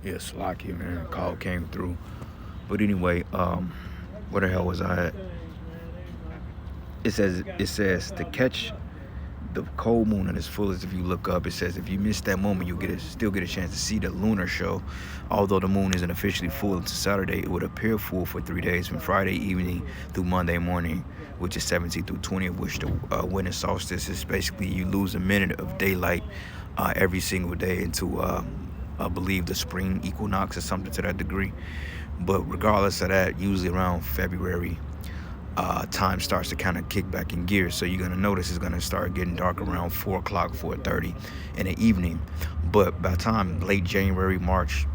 Yeah, Slocky, man. Call came through. But anyway, where the hell was I at? It says to catch the cold moon at its fullest. If you look up, it says if you miss that moment, you still get a chance to see the lunar show. Although the moon isn't officially full until Saturday, it would appear full for 3 days from Friday evening through Monday morning, which is 17th through 20th. Which the winter solstice is basically you lose a minute of daylight every single day into I believe the spring equinox or something to that degree. But regardless of that, usually around February, time starts to kind of kick back in gear. So you're gonna notice it's gonna start getting dark around 4 o'clock, 4:30 in the evening. But by the time late January, March,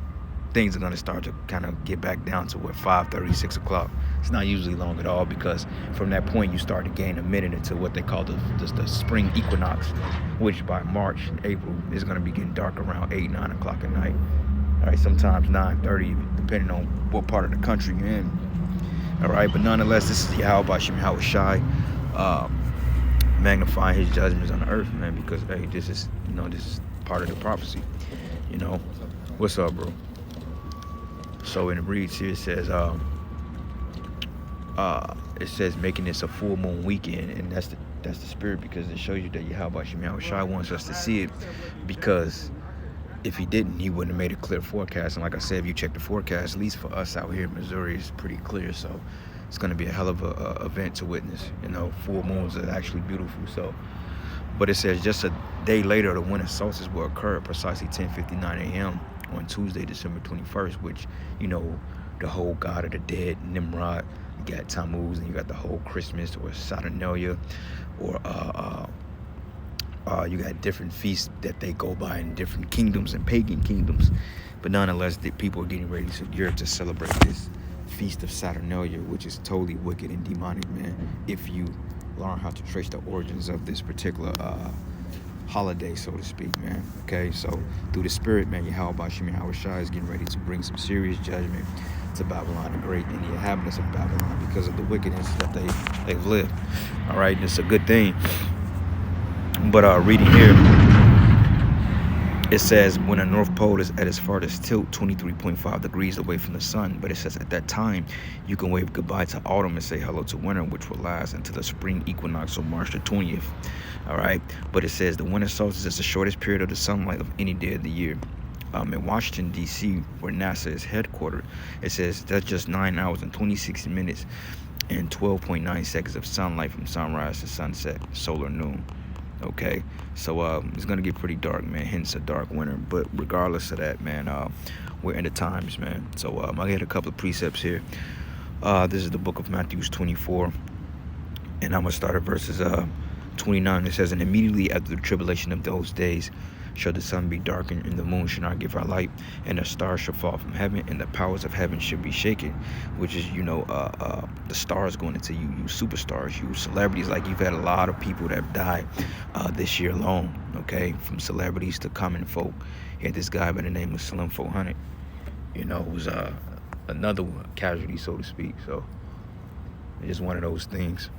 things are gonna start to kind of get back down to what 5:30, 6 o'clock. It's not usually long at all because from that point you start to gain a minute into what they call the spring equinox, which by March, April is gonna be getting dark around 8, 9 o'clock at night. All right, sometimes 9:30, depending on what part of the country you're in. All right, but nonetheless, this is Yahweh Shem Howard Shai, uh, magnifying his judgments on the earth, man, because hey, this is part of the prophecy. You know, what's up, bro? So in the reads here, it says making this a full moon weekend, and that's the spirit because it shows you that Yahweh Shem Howard Shai wants us to see it, because if he didn't, he wouldn't have made a clear forecast. And like I said, if you check the forecast, at least for us out here in Missouri, it's pretty clear. So it's going to be a hell of a event to witness. You know, full moons are actually beautiful. So, but it says just a day later, the winter solstice will occur at precisely 10:59 a.m. on Tuesday, December 21st, which, you know, the whole god of the dead, Nimrod, you got Tammuz, and you got the whole Christmas or Saturnalia, or you got different feasts that they go by in different kingdoms and pagan kingdoms. But nonetheless, the people are getting ready to gear to celebrate this feast of Saturnalia, which is totally wicked and demonic, man. If you learn how to trace the origins of this particular holiday, so to speak, man. Okay, so through the spirit, man, Yahweh Shem Yahweh Shai is getting ready to bring some serious judgment to Babylon the Great and the inhabitants of Babylon because of the wickedness that they've lived. All right, and it's a good thing. But reading here, it says when the North Pole is at its farthest tilt, 23.5 degrees away from the sun. But it says at that time, you can wave goodbye to autumn and say hello to winter, which will last until the spring equinox on March the 20th. All right. But it says the winter solstice is the shortest period of the sunlight of any day of the year. In Washington, D.C., where NASA is headquartered, it says that's just 9 hours and 26 minutes and 12.9 seconds of sunlight from sunrise to sunset, solar noon. Okay, so it's gonna get pretty dark, man, hence a dark winter. But regardless of that, man, we're in the times, man. So I got a couple of precepts here. This is the book of Matthew 24, and I'm gonna start at verses 29. It says, and immediately after the tribulation of those days shall the sun be darkened, and the moon shall not give her light, and the stars shall fall from heaven, and the powers of heaven shall be shaken. Which is, the stars going into you superstars, you celebrities. Like, you've had a lot of people that have died this year alone, okay, from celebrities to common folk. You had this guy by the name of Slim 400, who's another casualty, so to speak. So it's just one of those things.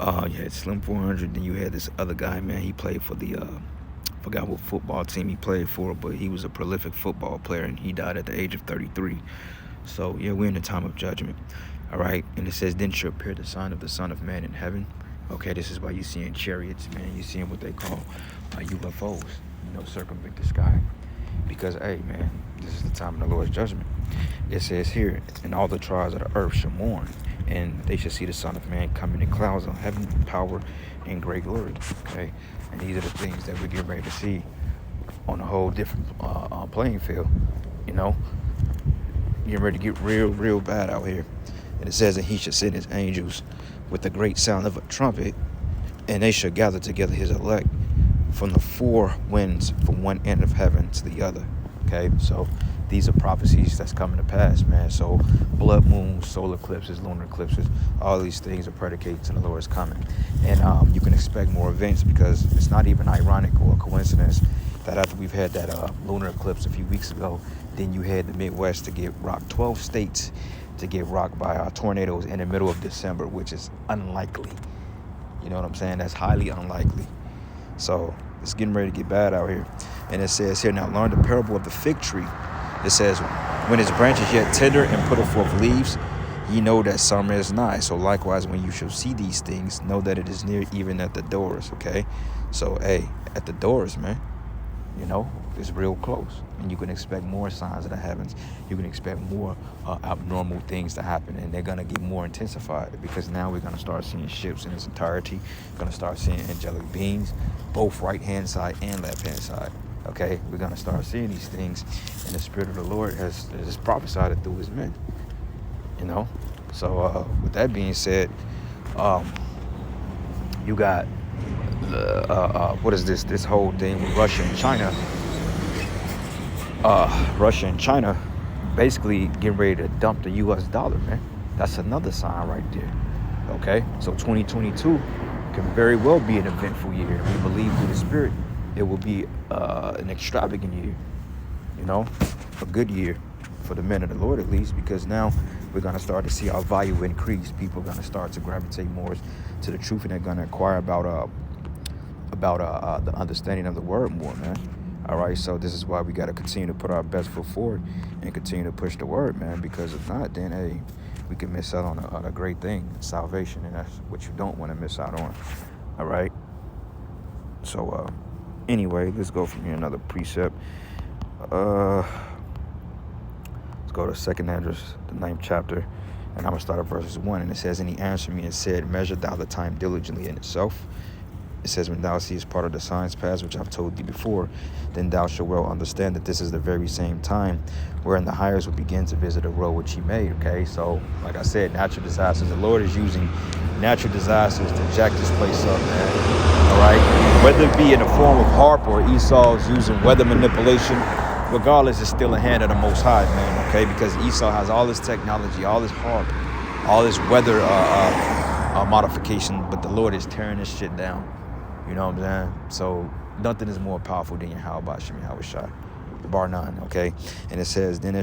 You had Slim 400, then you had this other guy, man. He played for the, forgot what football team he played for, but he was a prolific football player, and he died at the age of 33. So, yeah, we're in the time of judgment. All right, and it says, then shall appear the sign of the Son of Man in heaven. Okay, this is why you're seeing chariots, man. You're seeing what they call UFOs, circumvent the sky. Because, hey, man, this is the time of the Lord's judgment. It says here, and all the tribes of the earth shall mourn, and they shall see the Son of Man coming in clouds of heaven with power and great glory. Okay, and these are the things that we're getting ready to see on a whole different playing field. Getting ready to get real, real bad out here. And it says that he shall send his angels with the great sound of a trumpet, and they shall gather together his elect from the four winds, from one end of heaven to the other. Okay, so these are prophecies that's coming to pass, man. So blood moons, solar eclipses, lunar eclipses, all these things are predicated to the Lord's coming. And you can expect more events, because it's not even ironic or a coincidence that after we've had that lunar eclipse a few weeks ago, then you had the Midwest to get rocked, 12 states to get rocked by tornadoes in the middle of December, which is unlikely. You know what I'm saying? That's highly unlikely. So it's getting ready to get bad out here. And it says here, now learn the parable of the fig tree. It says, when its branch is yet tender and putteth forth leaves, ye know that summer is nigh. So likewise, when you shall see these things, know that it is near, even at the doors. Okay, so hey, at the doors, man, you know, it's real close, and you can expect more signs of the heavens. You can expect more abnormal things to happen, and they're gonna get more intensified, because now we're gonna start seeing ships in its entirety. We're gonna start seeing angelic beings, both right hand side and left hand side. Okay, we're gonna start seeing these things, and the Spirit of the Lord has prophesied it through His men. You know, so with that being said, you got what is this? This whole thing with Russia and China. Russia and China basically getting ready to dump the U.S. dollar, man. That's another sign right there. Okay, so 2022 can very well be an eventful year. We believe through the Spirit it will be an extravagant year. You know, a good year for the men of the Lord, at least, because now we're going to start to see our value increase. People are going to start to gravitate more to the truth, and they're going to inquire about the understanding of the word more, man. All right, so this is why we got to continue to put our best foot forward and continue to push the word, man, because if not, then, hey, we can miss out on a great thing, salvation, and that's what you don't want to miss out on. All right, so anyway, let's go from here. Another precept. Let's go to 2nd Address, the 9th chapter, and I'm going to start at verses 1. And it says, and he answered me and said, measure thou the time diligently in itself. It says, when thou seest part of the signs past, which I've told thee before, then thou shalt well understand that this is the very same time wherein the hires will begin to visit the road which he made. Okay, so like I said, natural disasters. The Lord is using natural disasters to jack this place up, man. All right, whether it be in the form of HARP or Esau's using weather manipulation, regardless, it's still a hand of the Most High, man. Okay, because Esau has all this technology, all this HARP, all this weather modification, but the Lord is tearing this shit down. You know what I'm saying? So nothing is more powerful than Yahweh Shem Yahushai, bar none. Okay, and it says, then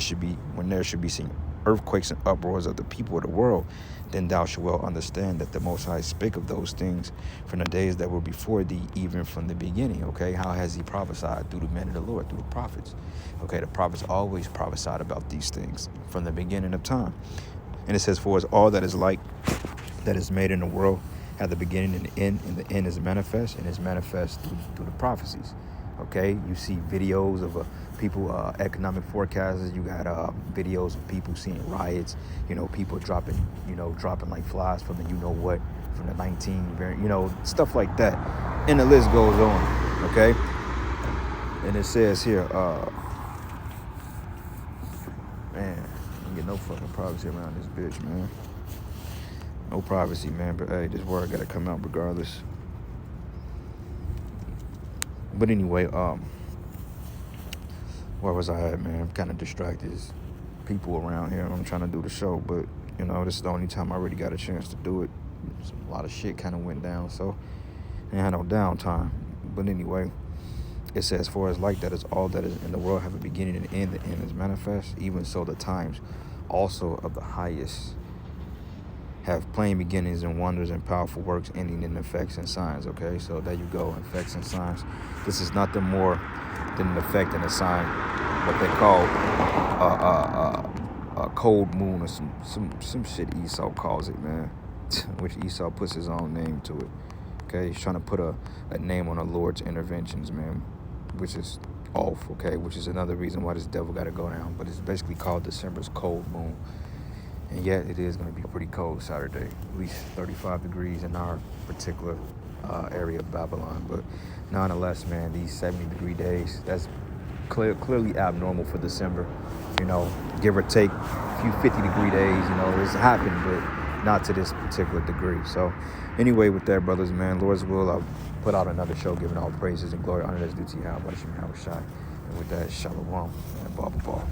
when there should be seen earthquakes and uproars of the people of the world, then thou shalt well understand that the Most High spake of those things from the days that were before thee, even from the beginning. Okay, how has he prophesied? Through the men of the Lord, through the prophets. Okay, the prophets always prophesied about these things from the beginning of time. And it says, for as all that is like that is made in the world have the beginning and the end, and the end is manifest, and is manifest through the prophecies. Okay, you see videos of people, economic forecasters. You got videos of people seeing riots. You know, people dropping like flies from the from the 19 variant. You know, stuff like that, and the list goes on. Okay, and it says here, man, you get no fucking privacy around this bitch, man. No privacy, man, but hey, this word gotta come out regardless. But anyway, where was I at, man? I'm kind of distracted. There's people around here. I'm trying to do the show, but, you know, this is the only time I really got a chance to do it. A lot of shit kind of went down, so I had no downtime. But anyway, it says, for as like that is all that is in the world have a beginning and end, the end is manifest, even so the times also of the highest have plain beginnings and wonders and powerful works ending in effects and signs. Okay, so there you go, effects and signs. This is nothing more than an effect and a sign, what they call a cold moon, or some shit Esau calls it, man. Which Esau puts his own name to it. Okay, he's trying to put a name on the Lord's interventions, man, which is off. Okay, which is another reason why this devil got to go down. But it's basically called December's cold moon. And yet it is going to be pretty cold Saturday, at least 35 degrees in our particular area of Babylon. But nonetheless, man, these 70-degree days, that's clearly abnormal for December. You know, give or take a few 50-degree days, you know, it's happened, but not to this particular degree. So anyway, with that, brothers, man, Lord's will, I'll put out another show giving all praises and glory, honor that's due to Yahweh Shem Yahushai. And with that, shalom and blah, blah, blah.